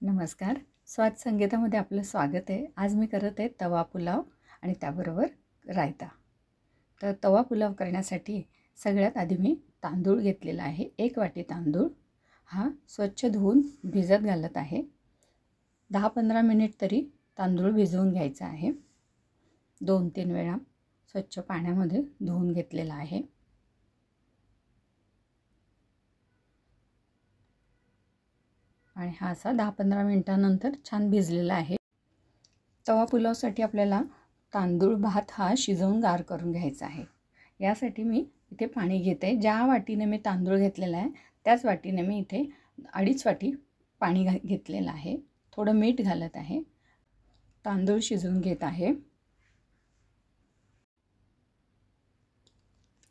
नमस्कार. स्वाद संगीतामध्ये आपलं स्वागत आहे. आज मी करत आहे तवा पुलाव आणि त्याबरोबर रायता. तर तवा पुलाव करण्यासाठी सगळ्यात आधी मी तांदूळ घेतलेला आहे. 1 वाटी तांदूळ हा स्वच्छ धुवून भिजत घालत आहे. 10-15 मिनिट तरी तांदूळ भिजवून घ्यायचा आहे. 2-3 वेळा स्वच्छ पाण्यामध्ये धुवून घेतलेला आहे. आणि हा असा 10-15 मिनिटांनंतर छान भिजलेला आहे. तवा पुलावसाठी आपल्याला तांदूळ भात हा शिजवून गार करून घ्यायचा आहे. यासाठी मी इथे पाणी घेते. ज्या वाटीने मी तांदूळ घेतलेला आहे त्याच वाटीने मी इथे 2.5 वाटी पाणी घेतलेलं आहे. थोडं मीठ घालत आहे. तांदूळ शिजवून घेत आहे.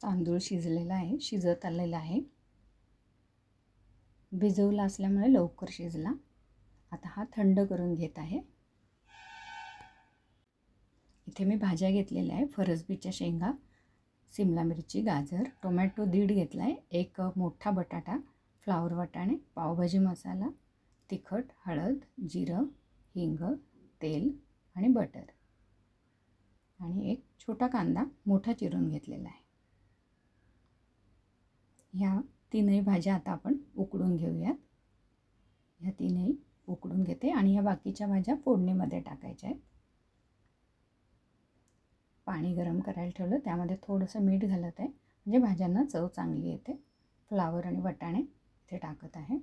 तांदूळ शिजलेला आहे, शिजत आलेला आहे. भिजवला असल्यामुळे लवकर शिजला. आता हा थंड करून घेत आहे. इथे मी भाज्या घेतलेल्या आहे. फरसबीच्या शेंगा, सिमला मिरची, गाजर, टोमॅटो 1.5 घेतला आहे. 1 मोठा बटाटा, फ्लावर वाटाणे, पावभाजी मसाला, तिखट, हळद, जिरं, हिंग, तेल आणि बटर आणि 1 छोटा कांदा मोठा चिरून घेतलेला आहे. ह्या 3ही भाज्या आता आपण उकडून घेऊयात. ह्या 3ही उकडून घेते आणि ह्या बाकीच्या भाज्या फोडणीमध्ये टाकायच्या आहेत. पाणी गरम करायला ठेवलं, त्यामध्ये थोडंसं मीठ घालत आहे म्हणजे भाज्यांना चव चांगली येते. फ्लावर आणि वाटाणे इथे टाकत आहे.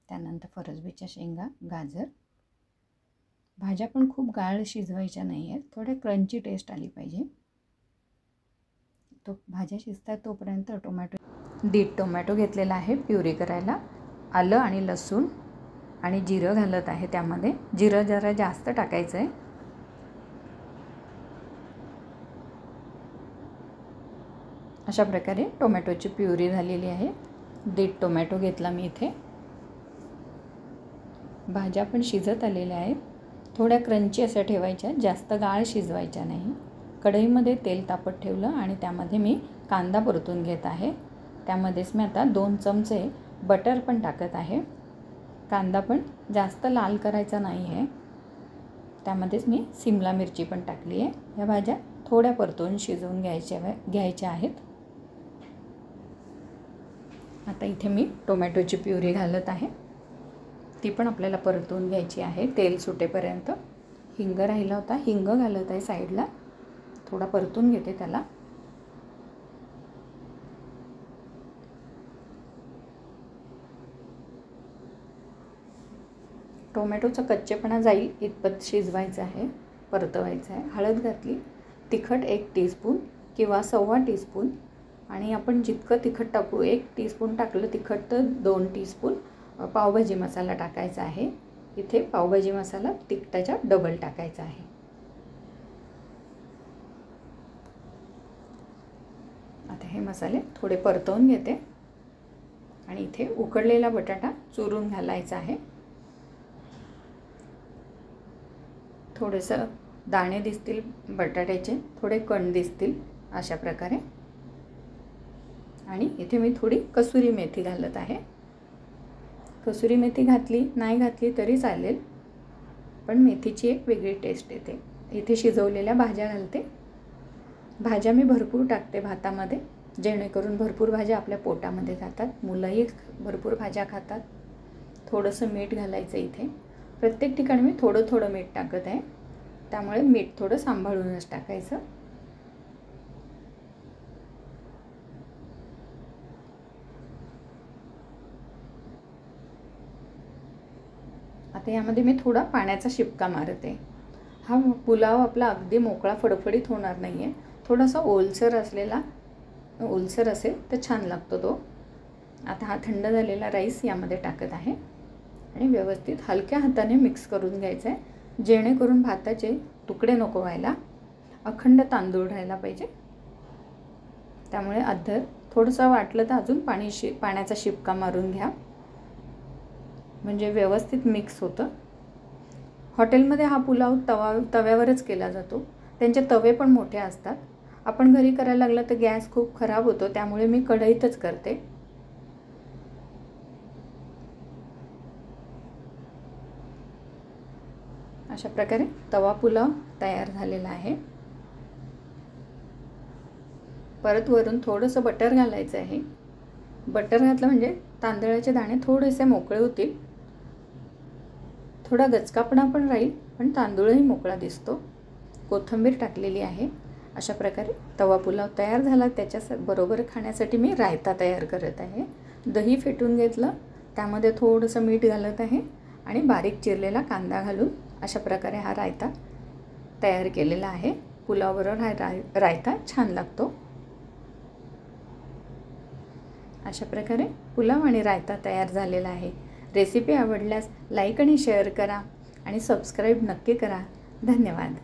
त्यानंतर फरसबीच्या शेंगा, गाजर. भाज्या पण खूप गाळ शिजवायच्या नाही आहेत, थोडे क्रंची टेस्ट आली पाहिजे. तो भाज्या शिजतात तोपर्यंत 1.5 टोमॅटो घेतलेला आहे प्युरी करायला. आलं आणि लसूण आणि जिरं घालत आहे. त्यामध्ये जिरं जरा जास्त टाकायचं आहे. अशा प्रकारे टोमॅटोची प्युरी झालेली आहे. 1.5 टोमॅटो घेतला मी इथे. भाज्या पण शिजत आलेल्या आहेत. थोड्या क्रंची अशा ठेवायच्या, जास्त गाळ शिजवायच्या नाही. कढईमध्ये तेल तापत ठेवलं आणि त्यामध्ये मी कांदा परतून घेत आहे. त्यामध्येच मी आता 2 चमचे बटर पण टाकत आहे. कांदा पण जास्त लाल करायचा नाही आहे. त्यामध्येच मी सिमला मिरची पण टाकली आहे. ह्या भाज्या थोड्या परतून शिजवून घ्यायच्या आहेत. आता इथे मी टोमॅटोची प्युरी घालत आहे. ती पण आपल्याला परतून घ्यायची आहे तेल सुटेपर्यंत. हिंग राहिला होता, हिंग घालत आहे साईडला. थोडा परतून घेते त्याला. टोमॅटोचा कच्चेपणा जाईल इतपत शिजवायचं आहे, परतवायचं आहे. हळद घातली. तिखट 1 टीस्पून किंवा 1.25 टीस्पून. आणि आपण जितकं तिखट टाकू, 1 टीस्पून टाकलं तिखट तर 2 टीस्पून पावभाजी मसाला टाकायचा आहे. इथे पावभाजी मसाला तिखटाच्या डबल टाकायचा आहे. आता हे मसाले थोडे परतवून घेते आणि इथे उकडलेला बटाटा चुरून घालायचा आहे. थोडेसं दाणे दिसतील बटाट्याचे, थोडे कण दिसतील अशा प्रकारे. आणि इथे मी थोडी कसुरी मेथी घालत आहे. कसुरी मेथी घातली नाही घातली तरी चालेल, पण मेथीची एक वेगळी टेस्ट येते. इथे शिजवलेल्या भाज्या घालते. भाज्या मी भरपूर टाकते भातामध्ये, जेणेकरून भरपूर भाज्या आपल्या पोटामध्ये जातात. मुलंही भरपूर भाज्या खातात. थोडंसं मीठ घालायचं इथे. प्रत्येक ठिकाणी मी थोडं मीठ टाकत आहे, त्यामुळे मीठ थोडं सांभाळूनच टाकायचं. आता यामध्ये मी थोडा पाण्याचा शिपका मारते. हा पुलाव आपला अगदी मोकळा फडफडीत होणार नाही आहे. थोडासा ओलसर असेल तर छान लागतो तो. आता हा थंड झालेला राईस यामध्ये टाकत आहे आणि व्यवस्थित हलक्या हाताने मिक्स करून घ्यायचं आहे, जेणेकरून भाताचे तुकडे नको व्हायला. अखंड तांदूळ राहायला पाहिजे. त्यामुळे अद्दर थोडंसं वाटलं तर अजून पाण्याचा शिपका मारून घ्या, म्हणजे व्यवस्थित मिक्स होतं. हॉटेलमध्ये हा पुलाव तव्यावरच केला जातो. त्यांचे तवे पण मोठे असतात. आपण घरी करायला लागलं तर गॅस खूप खराब होतो, त्यामुळे मी कढईतच करते. अशा प्रकारे तवा पुलाव तयार झालेला आहे. परत वरून थोडंसं बटर घालायचं आहे. बटर घातलं म्हणजे तांदळाचे दाणे थोडेसे मोकळे होतील. थोडा गचकापणा पण राहील, पण तांदूळही मोकळा दिसतो. कोथिंबीर टाकलेली आहे. अशा प्रकारे तवा पुलाव तयार झाला. त्याच्या बरोबर खाण्यासाठी मी रायता तयार करत आहे. दही फेटून घेतलं, त्यामध्ये थोडंसं मीठ घालत आहे आणि बारीक चिरलेला कांदा घालून अशा प्रकारे हा रायता तयार केलेला आहे. पुलावबरोबर हा रायता छान लागतो. अशा प्रकारे पुलाव आणि रायता तयार झालेला आहे. रेसिपी आवडल्यास लाईक आणि शेअर करा आणि सबस्क्राईब नक्की करा. धन्यवाद.